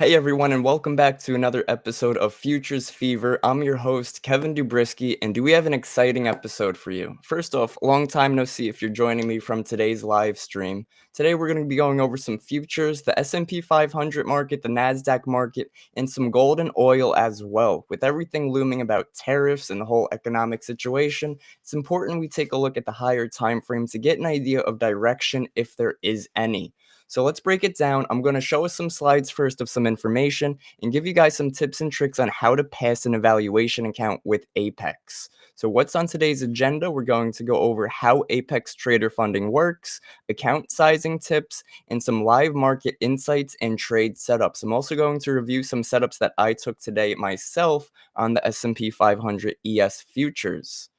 Hey everyone, and welcome back to another episode of Futures Fever. I'm your host, Kevin Dubriske, and do we have an exciting episode for you? First off, long time no see if you're joining me from today's live stream. Today we're going to be going over some futures, the S&P 500 market, the NASDAQ market, and some gold and oil as well. With everything looming about tariffs and the whole economic situation, it's important we take a look at the higher time frame to get an idea of direction if there is any. So let's break it down. I'm going to show us some slides first of some information and give you guys some tips and tricks on how to pass an evaluation account with Apex. So what's on today's agenda? We're going to go over how Apex Trader Funding works, account sizing tips, and some live market insights and trade setups. I'm also going to review some setups that I took today myself on the S&P 500 ES futures.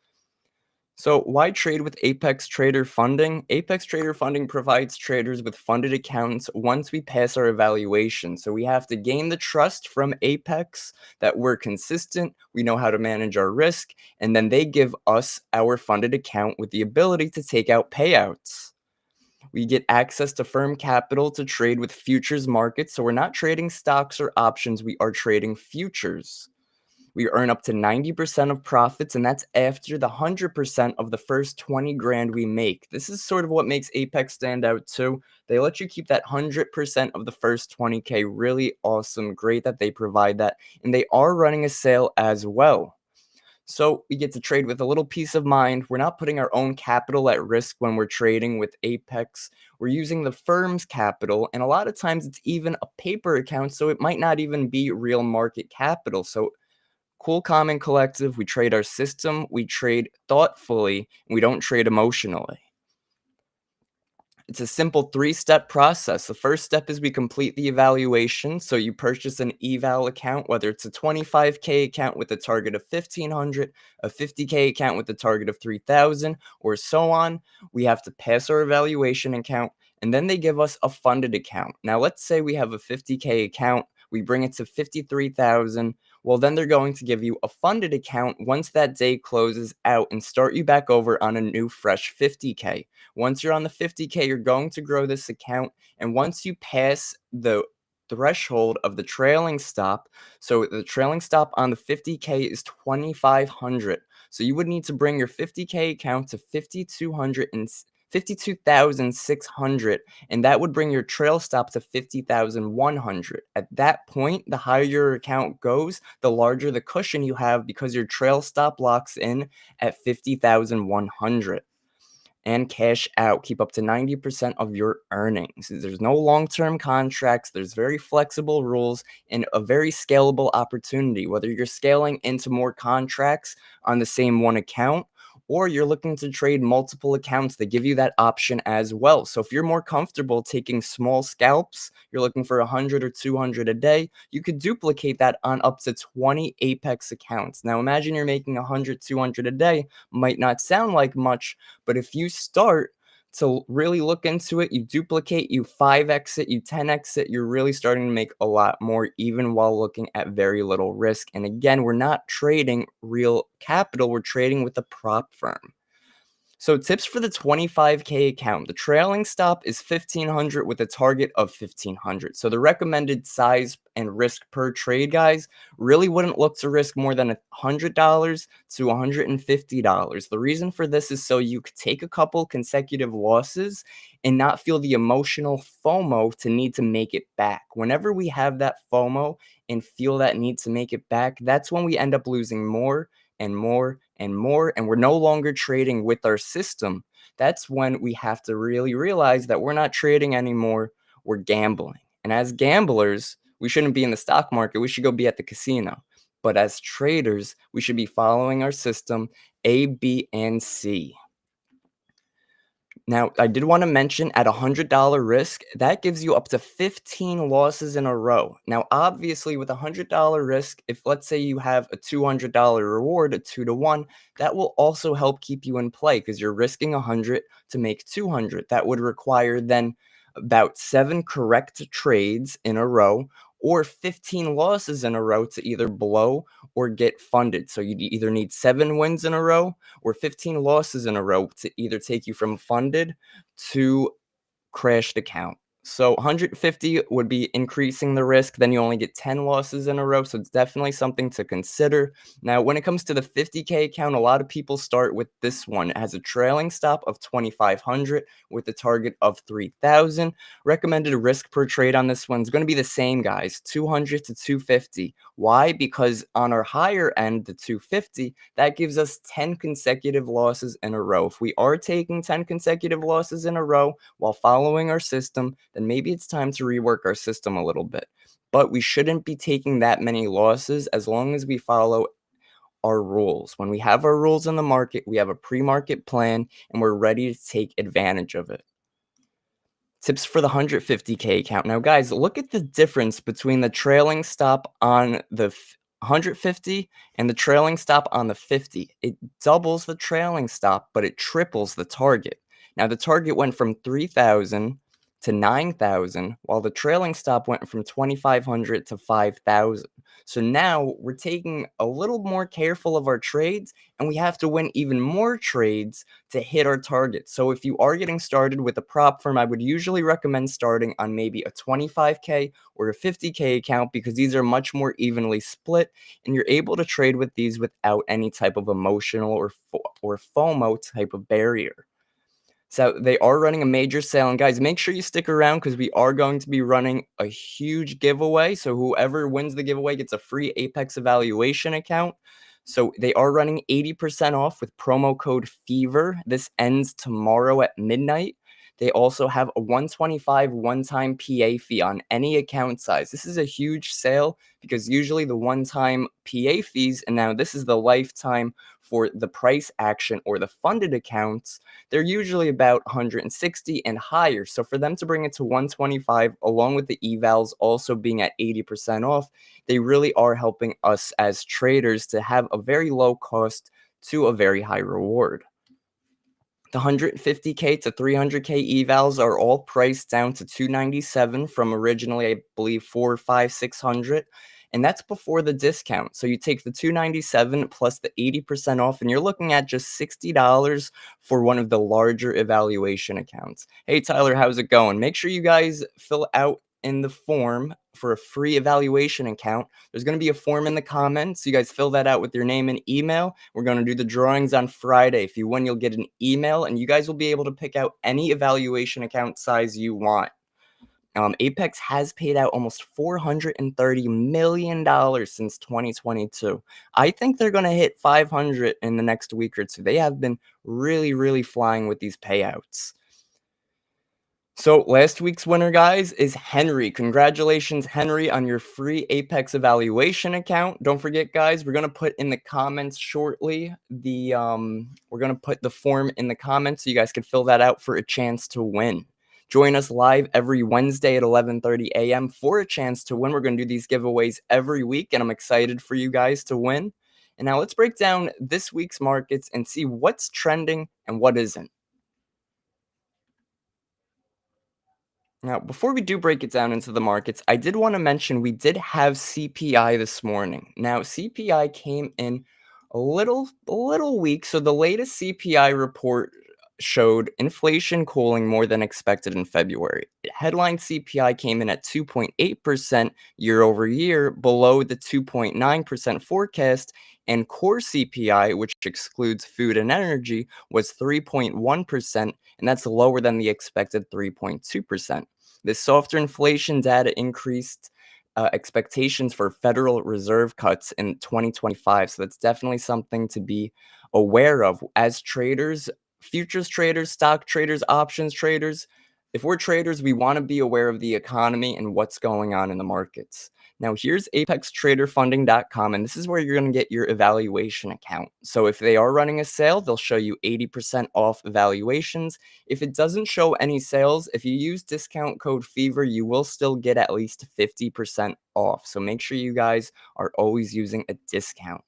So, why trade with Apex Trader Funding? Apex Trader Funding provides traders with funded accounts once we pass our evaluation. So, we have to gain the trust from Apex that we're consistent, we know how to manage our risk, and then they give us our funded account with the ability to take out payouts. We get access to firm capital to trade with futures markets. So, we're not trading stocks or options, we are trading futures. We earn up to 90% of profits, and that's after the 100% of the first 20 grand we make. This is sort of what makes Apex stand out too. They let you keep that 100% of the first 20K. Really awesome. Great that they provide that. And they are running a sale as well. So we get to trade with a little peace of mind. We're not putting our own capital at risk when we're trading with Apex. We're using the firm's capital, and a lot of times it's even a paper account, so it might not even be real market capital. So cool, calm, and collective. We trade our system, we trade thoughtfully, and we don't trade emotionally. It's a simple three-step process. The first step is we complete the evaluation. So you purchase an eval account, whether it's a 25K account with a target of 1500, a 50K account with a target of 3000, or so on. We have to pass our evaluation account, and then they give us a funded account. Now, let's say we have a 50K account, we bring it to 53,000. Well, then they're going to give you a funded account once that day closes out and start you back over on a new fresh 50K. Once you're on the 50K, you're going to grow this account. And once you pass the threshold of the trailing stop, so the trailing stop on the 50K is 2,500. So you would need to bring your 50K account to 52,600, and that would bring your trail stop to 50,100. At that point, the higher your account goes, the larger the cushion you have because your trail stop locks in at 50,100. And cash out. Keep up to 90% of your earnings. There's no long-term contracts. There's very flexible rules and a very scalable opportunity. Whether you're scaling into more contracts on the same one account, or you're looking to trade multiple accounts, they give you that option as well. So if you're more comfortable taking small scalps, you're looking for 100 or 200 a day, you could duplicate that on up to 20 Apex accounts. Now imagine you're making 100, 200 a day. Might not sound like much, but if you start to really look into it, you duplicate, you 5x it, you 10x it, you're really starting to make a lot more, even while looking at very little risk. And again, we're not trading real capital, we're trading with a prop firm. So tips for the 25K account. The trailing stop is 1500 with a target of 1500. So the recommended size and risk per trade, guys, really wouldn't look to risk more than $100 to $150. The reason for this is so you could take a couple consecutive losses and not feel the emotional FOMO to need to make it back. Whenever we have that FOMO and feel that need to make it back, that's when we end up losing more and more and more, and we're no longer trading with our system. That's when we have to really realize that we're not trading anymore, we're gambling. And as gamblers, we shouldn't be in the stock market, we should go be at the casino. But as traders, we should be following our system A, B, and C. Now, I did want to mention at $100 risk, that gives you up to 15 losses in a row. Now, obviously, with $100 risk, if let's say you have a $200 reward, a 2 to 1, that will also help keep you in play because you're risking 100 to make 200. That would require then about 7 correct trades in a row or 15 losses in a row to either blow or get funded. So you either need 7 wins in a row or 15 losses in a row to either take you from funded to crashed account. So 150 would be increasing the risk, then you only get 10 losses in a row, so it's definitely something to consider. Now, when it comes to the 50K account, a lot of people start with this one. It has a trailing stop of 2,500 with a target of 3,000. Recommended risk per trade on this one's going to be the same, guys, 200 to 250. Why? Because on our higher end, the 250, that gives us 10 consecutive losses in a row. If we are taking 10 consecutive losses in a row while following our system, then maybe it's time to rework our system a little bit. But we shouldn't be taking that many losses as long as we follow our rules. When we have our rules in the market, we have a pre market plan and we're ready to take advantage of it. Tips for the 150K account. Now, guys, look at the difference between the trailing stop on the 150 and the trailing stop on the 50. It doubles the trailing stop, but it triples the target. Now, the target went from 3,000 to 9,000, while the trailing stop went from 2,500 to 5,000. So now we're taking a little more careful of our trades, and we have to win even more trades to hit our target. So if you are getting started with a prop firm, I would usually recommend starting on maybe a 25K or a 50K account because these are much more evenly split and you're able to trade with these without any type of emotional or FOMO type of barrier. So they are running a major sale, and guys, make sure you stick around because we are going to be running a huge giveaway. So whoever wins the giveaway gets a free Apex evaluation account. So they are running 80% off with promo code FEVER. This ends tomorrow at midnight. They also have a 125 one-time PA fee on any account size. This is a huge sale because usually the one-time PA fees, and now this is the lifetime for the price action or the funded accounts, they're usually about 160 and higher. So for them to bring it to 125, along with the evals also being at 80% off, they really are helping us as traders to have a very low cost to a very high reward. The 150K to 300K evals are all priced down to 297 from originally, I believe, 4, 5, 600. And that's before the discount. So you take the 297 plus the 80% off, and you're looking at just $60 for one of the larger evaluation accounts. Hey, Tyler, how's it going? Make sure you guys fill out in the form for a free evaluation account. There's going to be a form in the comments. You guys fill that out with your name and email. We're going to do the drawings on Friday. If you win, you'll get an email, and you guys will be able to pick out any evaluation account size you want. Apex has paid out almost $430 million since 2022. I think they're going to hit 500 in the next week or two. They have been really, really flying with these payouts. So last week's winner, guys, is Henry. Congratulations, Henry, on your free Apex evaluation account. Don't forget, guys, we're gonna put in the comments shortly. We're gonna put the form in the comments so you guys can fill that out for a chance to win. Join us live every Wednesday at 11:30 a.m. for a chance to win. We're gonna do these giveaways every week, and I'm excited for you guys to win. And now let's break down this week's markets and see what's trending and what isn't. Now, before we do break it down into the markets, I did want to mention we did have CPI this morning. Now, CPI came in a little weak. So the latest CPI report showed inflation cooling more than expected in February. Headline CPI came in at 2.8% year over year, below the 2.9% forecast, and core CPI, which excludes food and energy, was 3.1%, and that's lower than the expected 3.2%. This softer inflation data increased expectations for Federal Reserve cuts in 2025. So that's definitely something to be aware of as traders, futures traders, stock traders, options traders. If we're traders, we want to be aware of the economy and what's going on in the markets. Now, here's apextraderfunding.com, and this is where you're going to get your evaluation account. So if they are running a sale, they'll show you 80% off evaluations. If it doesn't show any sales, if you use discount code FEVER, you will still get at least 50% off. So make sure you guys are always using a discount.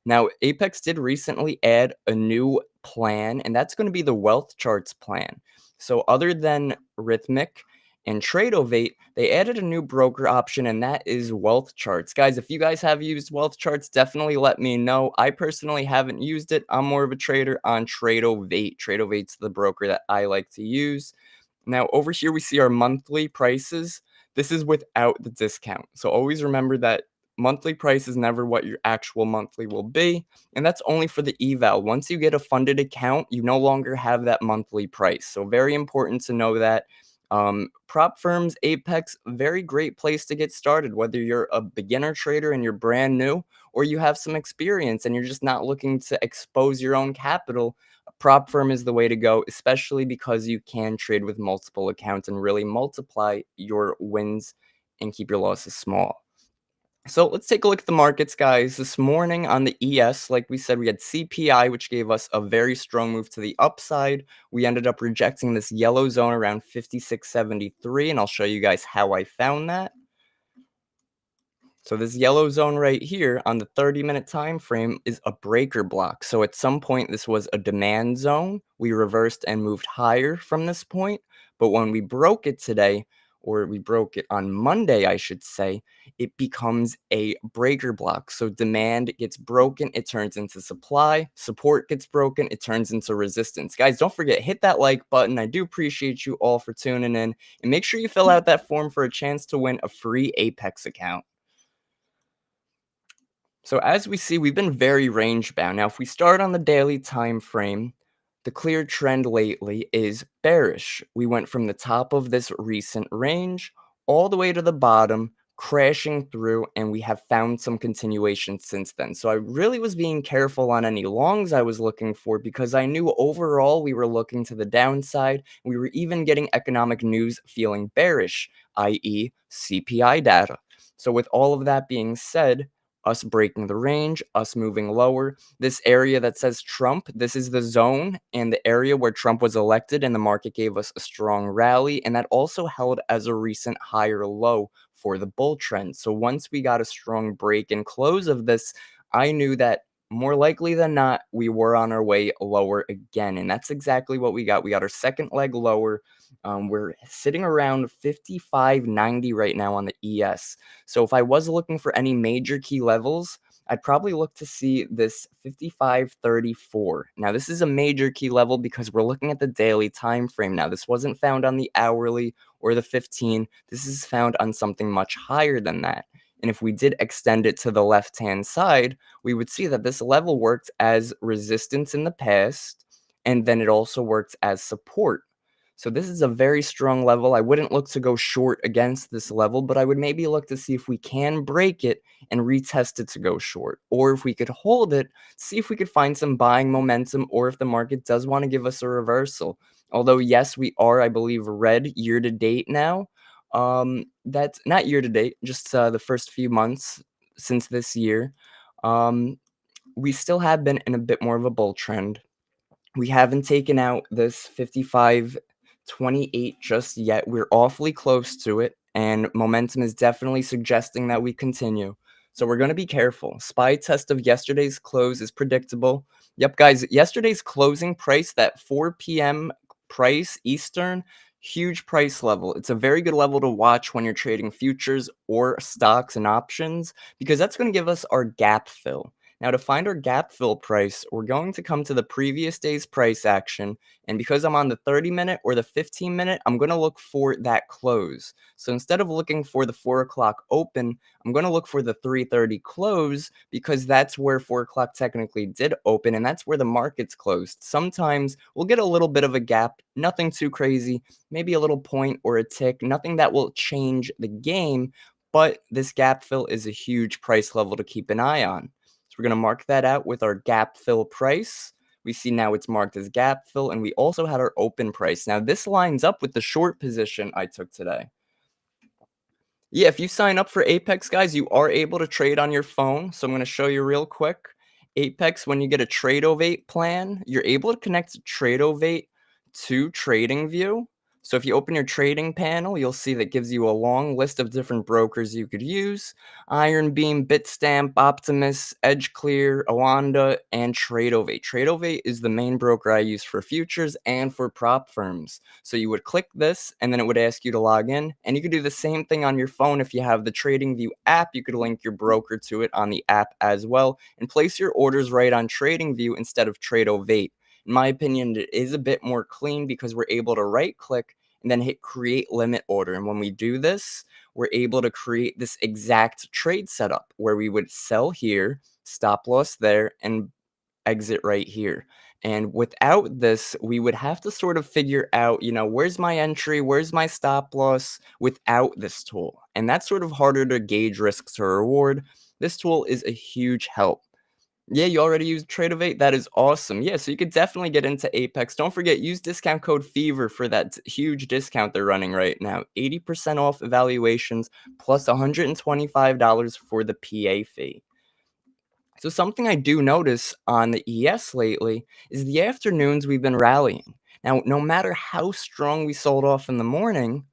Now, Apex did recently add a new plan, and that's going to be the Wealth Charts plan. So other than Rhythmic and Tradeovate, they added a new broker option, and that is Wealth Charts. Guys, if you guys have used Wealth Charts, definitely let me know. I personally haven't used it. I'm more of a trader on Tradeovate. Tradeovate's the broker that I like to use. Now, over here, we see our monthly prices. This is without the discount. So always remember that monthly price is never what your actual monthly will be. And that's only for the eval. Once you get a funded account, you no longer have that monthly price. So very important to know that. Prop firms, Apex, very great place to get started, whether you're a beginner trader and you're brand new, or you have some experience and you're just not looking to expose your own capital. A prop firm is the way to go, especially because you can trade with multiple accounts and really multiply your wins and keep your losses small. So let's take a look at the markets, guys. This morning on the ES, like we said, we had CPI, which gave us a very strong move to the upside. We ended up rejecting this yellow zone around 56.73, and I'll show you guys how I found that. So this yellow zone right here on the 30-minute time frame is a breaker block. So at some point this was a demand zone. We reversed and moved higher from this point, but when we broke it today, or we broke it on Monday, I should say, it becomes a breaker block. So demand gets broken, it turns into supply. Support gets broken, it turns into resistance. Guys, don't forget, hit that like button. I do appreciate you all for tuning in, and make sure you fill out that form for a chance to win a free Apex account. So as we see, we've been very range bound. Now, if we start on the daily time frame, the clear trend lately is bearish. We went from the top of this recent range all the way to the bottom, crashing through, and we have found some continuation since then. So I really was being careful on any longs I was looking for because I knew overall we were looking to the downside. We were even getting economic news feeling bearish, i.e., CPI data. So with all of that being said, us breaking the range, us moving lower. This area that says Trump, this is the zone and the area where Trump was elected, and the market gave us a strong rally. And that also held as a recent higher low for the bull trend. So once we got a strong break and close of this, I knew that more likely than not, we were on our way lower again. And that's exactly what we got. We got our second leg lower. We're sitting around 55.90 right now on the ES. So if I was looking for any major key levels, I'd probably look to see this 55.34. Now, this is a major key level because we're looking at the daily time frame now. This wasn't found on the hourly or the 15. This is found on something much higher than that. And if we did extend it to the left-hand side, we would see that this level worked as resistance in the past, and then it also worked as support. So this is a very strong level. I wouldn't look to go short against this level, but I would maybe look to see if we can break it and retest it to go short. Or if we could hold it, see if we could find some buying momentum, or if the market does want to give us a reversal. Although, yes, we are, I believe, red year to date now. That's not year to date, just the first few months since this year. Um, we still have been in a bit more of a bull trend. We haven't taken out this 55.28 just yet. We're awfully close to it, and momentum is definitely suggesting that we continue. So we're going to be careful. SPY test of yesterday's close is predictable. Yep, guys, yesterday's closing price, that 4 p.m. price Eastern, huge price level. It's a very good level to watch when you're trading futures or stocks and options because that's going to give us our gap fill. Now, to find our gap fill price, we're going to come to the previous day's price action. And because I'm on the 30-minute or the 15-minute, I'm going to look for that close. So instead of looking for the 4 o'clock open, I'm going to look for the 3:30 close because that's where 4 o'clock technically did open, and that's where the market's closed. Sometimes we'll get a little bit of a gap, nothing too crazy, maybe a little point or a tick, nothing that will change the game, but this gap fill is a huge price level to keep an eye on. So we're going to mark that out with our gap fill price. We see now it's marked as gap fill, and we also had our open price. Now, this lines up with the short position I took today. Yeah, if you sign up for Apex, guys, you are able to trade on your phone. So I'm going to show you real quick. Apex, when you get a TradeOvate plan, you're able to connect TradeOvate to TradingView. So if you open your trading panel, you'll see that gives you a long list of different brokers you could use. Iron Beam, Bitstamp, Optimus, EdgeClear, Awanda, and TradeOvate. TradeOvate is the main broker I use for futures and for prop firms. So you would click this, and then it would ask you to log in. And you could do the same thing on your phone. If you have the TradingView app, you could link your broker to it on the app as well and place your orders right on TradingView instead of TradeOvate. In my opinion, it is a bit more clean because we're able to right click and then hit create limit order. And when we do this, we're able to create this exact trade setup where we would sell here, stop loss there, and exit right here. And without this, we would have to sort of figure out, where's my entry, where's my stop loss without this tool. And that's sort of harder to gauge risk to reward. This tool is a huge help. Yeah, you already use Trade-of-8? That is awesome. Yeah, so you could definitely get into Apex. Don't forget, use discount code FEVER for that huge discount they're running right now. 80% off evaluations plus $125 for the PA fee. So something I do notice on the ES lately is the afternoons we've been rallying. Now, no matter how strong we sold off in the morning,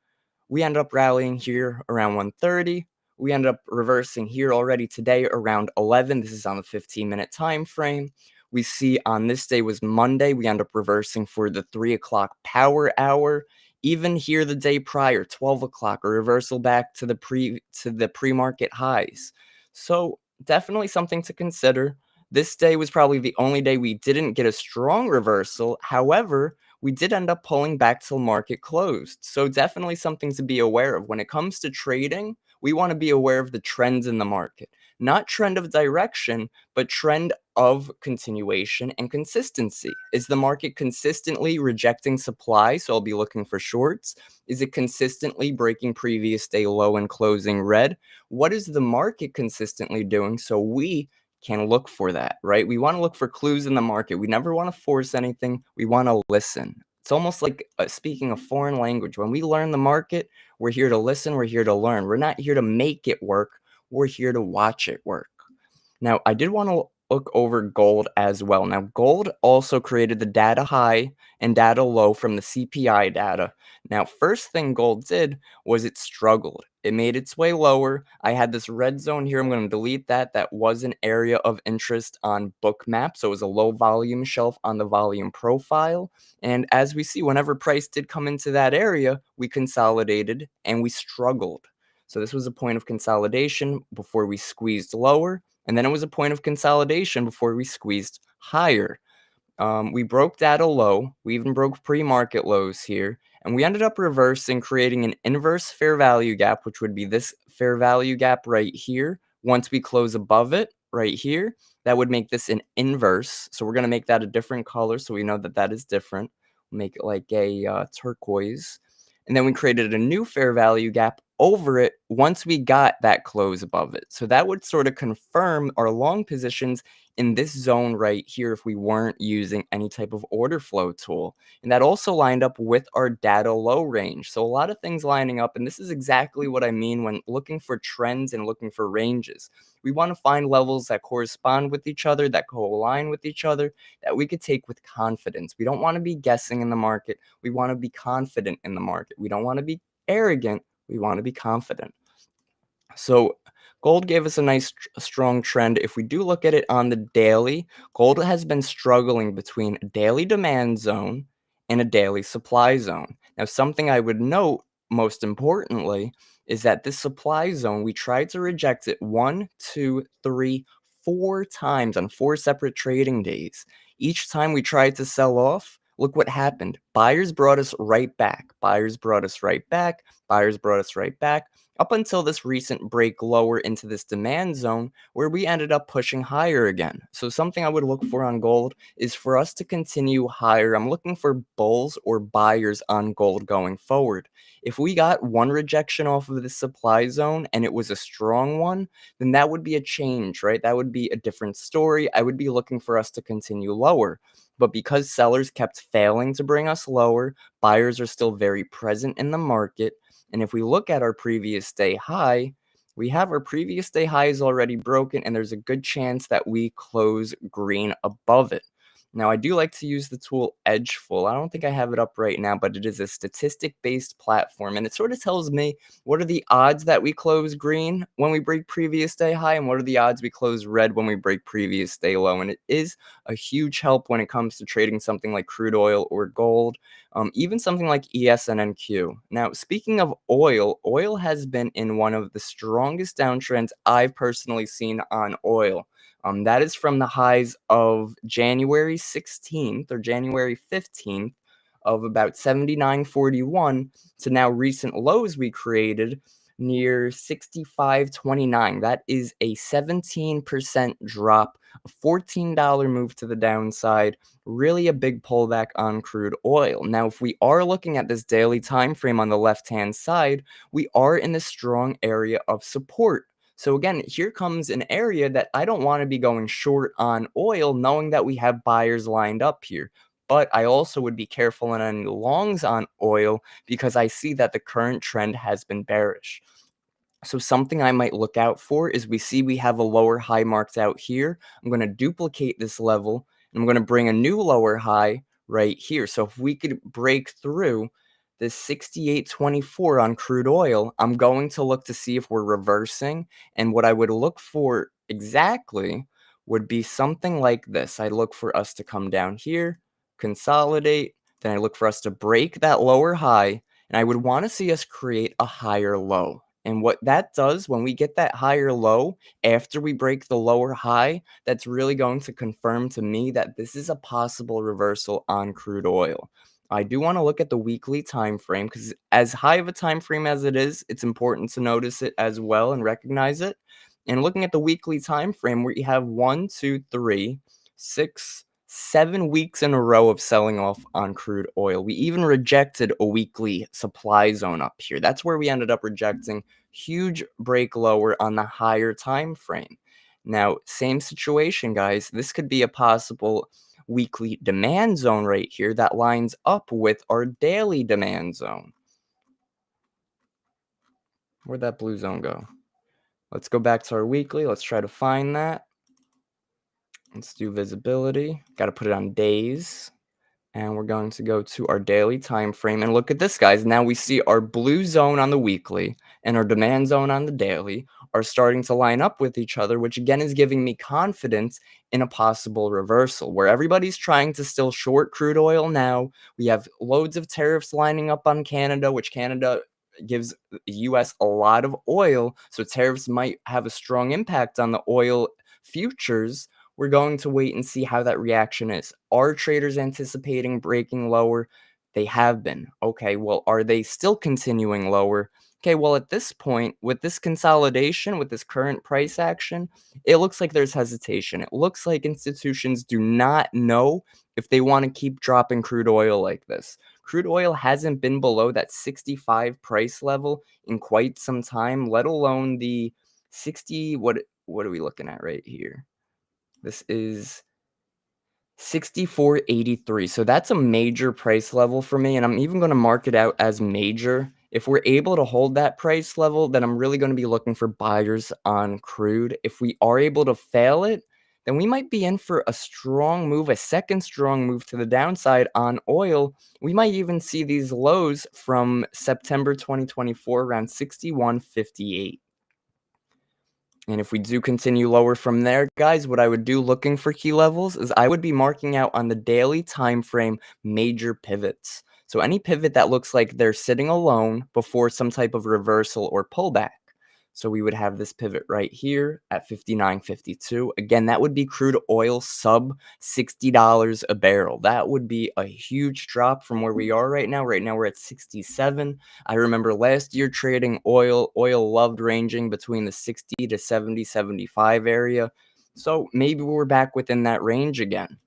we end up rallying here around 1:30. We end up reversing here already today around 11. This is on the 15-minute time frame. We see on this day was Monday. We end up reversing for the 3 o'clock power hour. Even here the day prior, 12 o'clock, a reversal back to the pre-market highs. So definitely something to consider. This day was probably the only day we didn't get a strong reversal. However, we did end up pulling back till market closed. So definitely something to be aware of. When it comes to trading, we want to be aware of the trends in the market. Not trend of direction, but trend of continuation and consistency. Is the market consistently rejecting supply? So I'll be looking for shorts. Is it consistently breaking previous day low and closing red? What is the market consistently doing so we can look for that, right? We want to look for clues in the market. We never want to force anything. We want to listen. It's almost like speaking a foreign language. When we learn the market, we're here to listen. We're here to learn. We're not here to make it work. We're here to watch it work. Now, I did want to look over gold as well. Now, gold also created the data high and data low from the CPI data. Now, first thing gold did was it struggled. It made its way lower. I had this red zone here. I'm going to delete that. That was an area of interest on Bookmap. So it was a low volume shelf on the volume profile. And as we see, whenever price did come into that area, we consolidated and we struggled. So this was a point of consolidation before we squeezed lower. And then it was a point of consolidation before we squeezed higher. We broke data low. We even broke pre-market lows here. And we ended up reversing, creating an inverse fair value gap, which would be this fair value gap right here. Once we close above it right here, that would make this an inverse. So we're going to make that a different color so we know that that is different. Make it like a turquoise. And then we created a new fair value gap over it once we got that close above it. So that would sort of confirm our long positions in this zone right here if we weren't using any type of order flow tool. And that also lined up with our data low range. So a lot of things lining up. And this is exactly what I mean when looking for trends and looking for ranges. We want to find levels that correspond with each other, that co-align with each other, that we could take with confidence. We don't want to be guessing in the market. We want to be confident in the market. We don't want to be arrogant. We want to be confident. So gold gave us a nice strong trend. If we do look at it on the daily, gold has been struggling between a daily demand zone and a daily supply zone. Now, something I would note most importantly is that this supply zone, we tried to reject it 1, 2, 3, 4 times on 4 separate trading days. Each time we tried to sell off, look what happened. Buyers brought us right back. Buyers brought us right back. Buyers brought us right back up until this recent break lower into this demand zone where we ended up pushing higher again. So something I would look for on gold is for us to continue higher. I'm looking for bulls or buyers on gold going forward. If we got one rejection off of the supply zone and it was a strong one, then that would be a change, right? That would be a different story. I would be looking for us to continue lower. But because sellers kept failing to bring us lower, buyers are still very present in the market. And if we look at our previous day high, we have our previous day high is already broken, and there's a good chance that we close green above it. Now, I do like to use the tool Edgeful. I don't think I have it up right now, but it is a statistic-based platform, and it sort of tells me what are the odds that we close green when we break previous day high, and what are the odds we close red when we break previous day low. And it is a huge help when it comes to trading something like crude oil or gold, even something like ESNNQ. Now, speaking of oil, oil has been in one of the strongest downtrends I've personally seen on oil. That is from the highs of January 16th or January 15th of about 79.41 to now recent lows we created near 65.29. That is a 17% drop, a $14 move to the downside, really a big pullback on crude oil. Now, if we are looking at this daily time frame on the left-hand side, we are in the strong area of support. So again, here comes an area that I don't want to be going short on oil, knowing that we have buyers lined up here. But I also would be careful in any longs on oil because I see that the current trend has been bearish. So something I might look out for is we have a lower high marked out here. I'm going to duplicate this level and I'm going to bring a new lower high right here. So if we could break through this 68.24 on crude oil, I'm going to look to see if we're reversing. And what I would look for exactly would be something like this. I look for us to come down here, consolidate, then I look for us to break that lower high, and I would want to see us create a higher low. And what that does when we get that higher low after we break the lower high, that's really going to confirm to me that this is a possible reversal on crude oil. I do want to look at the weekly time frame because as high of a time frame as it is, it's important to notice it as well and recognize it. And looking at the weekly time frame, where you have 7 weeks in a row of selling off on crude oil. We even rejected a weekly supply zone up here. That's where we ended up rejecting. Huge break lower on the higher time frame. Now, same situation, guys. This could be a possible weekly demand zone right here that lines up with our daily demand zone. Where'd that blue zone go? Let's go back to our weekly. Let's try to find that. Let's do visibility. Got to put it on days. And we're going to go to our daily time frame and look at this, guys. Now we see our blue zone on the weekly and our demand zone on the daily are starting to line up with each other, which again is giving me confidence in a possible reversal where everybody's trying to still short crude oil now. We have loads of tariffs lining up on Canada, which Canada gives the US a lot of oil. So tariffs might have a strong impact on the oil futures. We're going to wait and see how that reaction is. Are traders anticipating breaking lower? They have been. Okay, well, are they still continuing lower? Okay, well, at this point, with this consolidation, with this current price action, it looks like there's hesitation. It looks like institutions do not know if they want to keep dropping crude oil like this. Crude oil hasn't been below that 65 price level in quite some time, let alone the 60. What are we looking at right here? This is 64.83. So that's a major price level for me, and I'm even gonna mark it out as major. If we're able to hold that price level, then I'm really gonna be looking for buyers on crude. If we are able to fail it, then we might be in for a strong move, a second strong move to the downside on oil. We might even see these lows from September 2024 around 61.58. And if we do continue lower from there, guys, what I would do looking for key levels is I would be marking out on the daily time frame major pivots. So any pivot that looks like they're sitting alone before some type of reversal or pullback. So we would have this pivot right here at 59.52. Again, that would be crude oil sub $60 a barrel. That would be a huge drop from where we are right now. Right now we're at 67. I remember last year trading oil. Oil loved ranging between the 60 to 70, 75 area. So maybe we're back within that range again.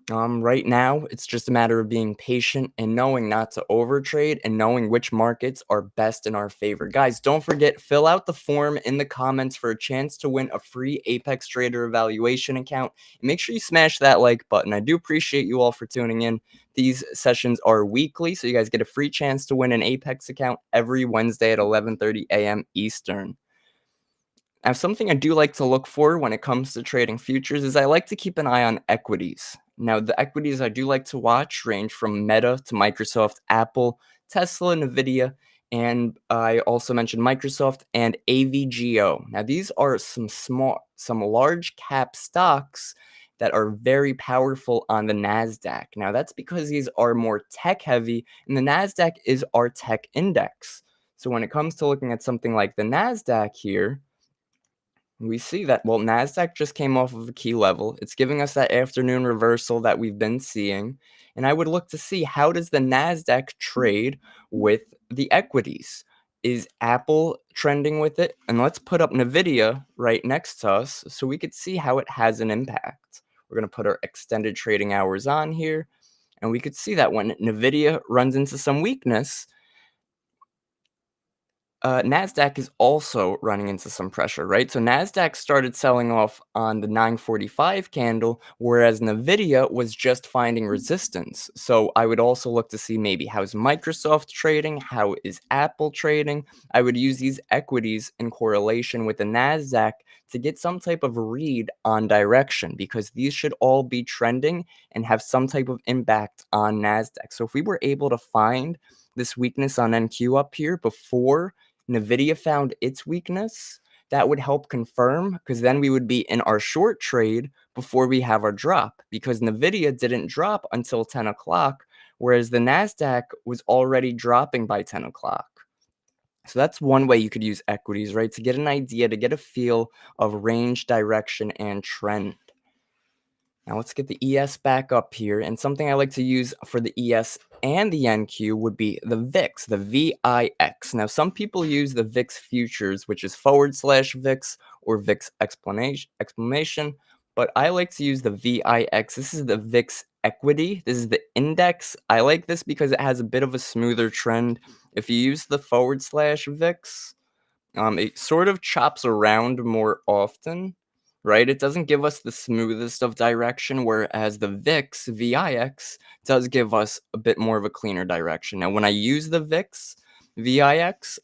Right now, it's just a matter of being patient and knowing not to overtrade and knowing which markets are best in our favor. Guys, don't forget, fill out the form in the comments for a chance to win a free Apex Trader evaluation account. And make sure you smash that like button. I do appreciate you all for tuning in. These sessions are weekly, so you guys get a free chance to win an Apex account every Wednesday at 11:30 a.m. Eastern. Now, something I do like to look for when it comes to trading futures is I like to keep an eye on equities. Now, the equities I do like to watch range from Meta to Microsoft, Apple, Tesla, Nvidia, and I also mentioned Microsoft and AVGO. Now, these are some large cap stocks that are very powerful on the NASDAQ. Now, that's because these are more tech heavy, and the NASDAQ is our tech index. So when it comes to looking at something like the NASDAQ here, We see that, well, Nasdaq just came off of a key level. It's giving us that afternoon reversal that we've been seeing. And I would look to see, how does the Nasdaq trade with the equities? Is Apple trending with it? And let's put up Nvidia right next to us so we could see how it has an impact. We're going to put our extended trading hours on here, and we could see that when Nvidia runs into some weakness, Nasdaq is also running into some pressure, right? So Nasdaq started selling off on the 945 candle, whereas Nvidia was just finding resistance. So I would also look to see, maybe how's Microsoft trading, how is Apple trading. I would use these equities in correlation with the Nasdaq to get some type of read on direction, because these should all be trending and have some type of impact on Nasdaq. So if we were able to find this weakness on NQ up here before Nvidia found its weakness, that would help confirm, because then we would be in our short trade before we have our drop, because Nvidia didn't drop until 10 o'clock, whereas the Nasdaq was already dropping by 10 o'clock. So that's one way you could use equities, right? To get an idea, to get a feel of range, direction, and trend. Now let's get the ES back up here, and something I like to use for the ES and the NQ would be the VIX, the VIX. Now some people use the VIX futures, which is /VIX or VIX exclamation, but I like to use the VIX. This is the VIX equity. This is the index. I like this because it has a bit of a smoother trend. If you use the /VIX, it sort of chops around more often, right? It doesn't give us the smoothest of direction, whereas the VIX does give us a bit more of a cleaner direction. Now, when I use the VIX,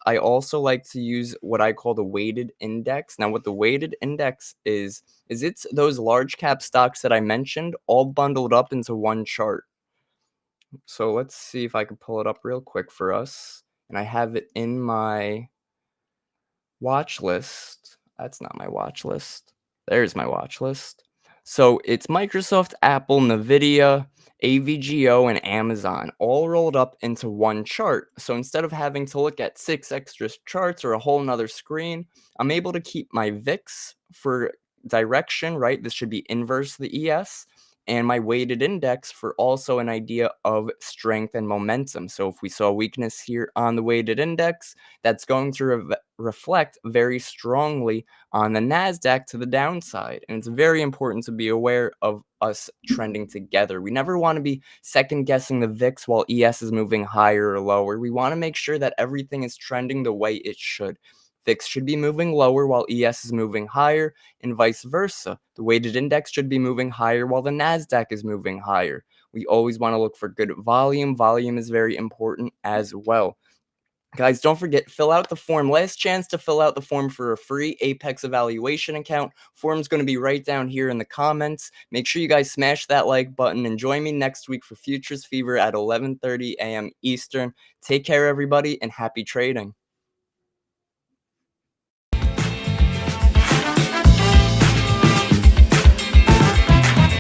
I also like to use what I call the weighted index. Now, what the weighted index is it's those large cap stocks that I mentioned all bundled up into one chart. So let's see if I can pull it up real quick for us. And I have it in my watch list. That's not my watch list. There's my watch list. So it's Microsoft, Apple, Nvidia, AVGO, and Amazon all rolled up into one chart. So instead of having to look at 6 extra charts or a whole nother screen, I'm able to keep my VIX for direction, right? This should be inverse the ES, and my weighted index for also an idea of strength and momentum. So if we saw weakness here on the weighted index, that's going to reflect very strongly on the NASDAQ to the downside. And it's very important to be aware of us trending together. We never want to be second guessing the VIX while ES is moving higher or lower. We want to make sure that everything is trending the way it should. VIX should be moving lower while ES is moving higher, and vice versa. The weighted index should be moving higher while the NASDAQ is moving higher. We always want to look for good volume. Volume is very important as well. Guys, don't forget, fill out the form. Last chance to fill out the form for a free Apex evaluation account. Form's going to be right down here in the comments. Make sure you guys smash that like button and join me next week for Futures Fever at 11:30 a.m. Eastern. Take care, everybody, and happy trading.